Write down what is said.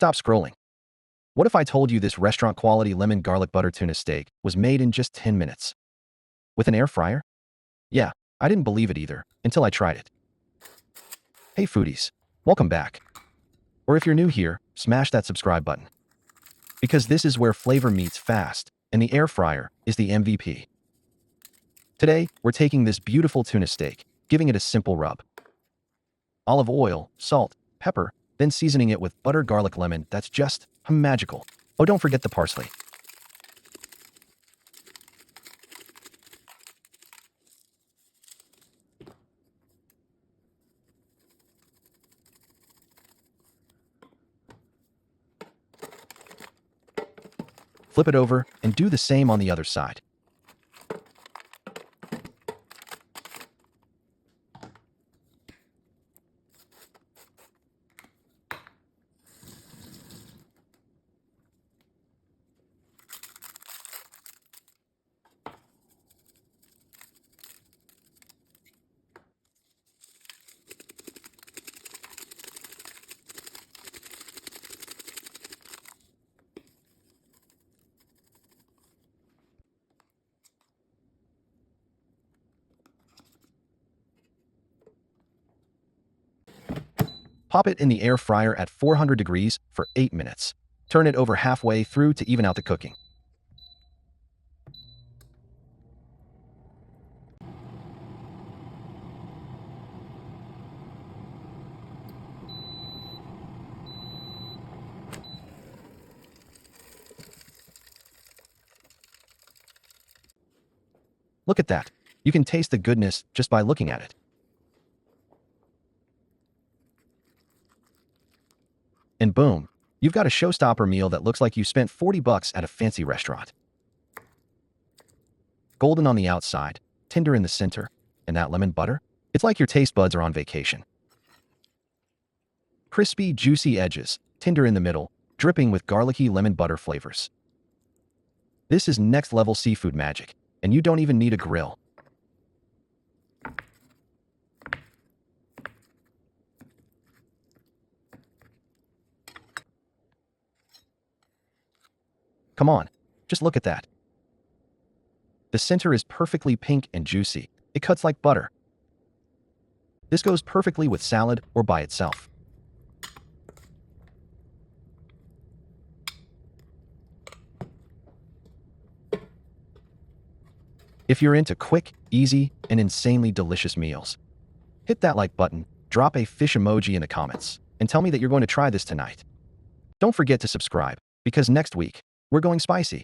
stop scrolling. What if I told you this restaurant-quality lemon garlic butter tuna steak was made in just 10 minutes? With an air fryer? Yeah, I didn't believe it either, until I tried it. Hey foodies, welcome back. Or if you're new here, smash that subscribe button. Because this is where flavor meets fast, and the air fryer is the MVP. Today, we're taking this beautiful tuna steak, giving it a simple rub. Olive oil, salt, pepper, then seasoning it with butter garlic lemon that's just magical. Oh, don't forget the parsley. Flip it over and do the same on the other side. Pop it in the air fryer at 400 degrees for 8 minutes. Turn it over halfway through to even out the cooking. Look at that. You can taste the goodness just by looking at it. And boom, you've got a showstopper meal that looks like you spent 40 bucks at a fancy restaurant. Golden on the outside, tender in the center, and that lemon butter, it's like your taste buds are on vacation. Crispy, juicy edges, tender in the middle, dripping with garlicky lemon butter flavors. This is next-level seafood magic, and you don't even need a grill. Come on, just look at that. The center is perfectly pink and juicy. It cuts like butter. This goes perfectly with salad or by itself. If you're into quick, easy, and insanely delicious meals, hit that like button, drop a fish emoji in the comments, and tell me that you're going to try this tonight. Don't forget to subscribe, because next week, we're going spicy.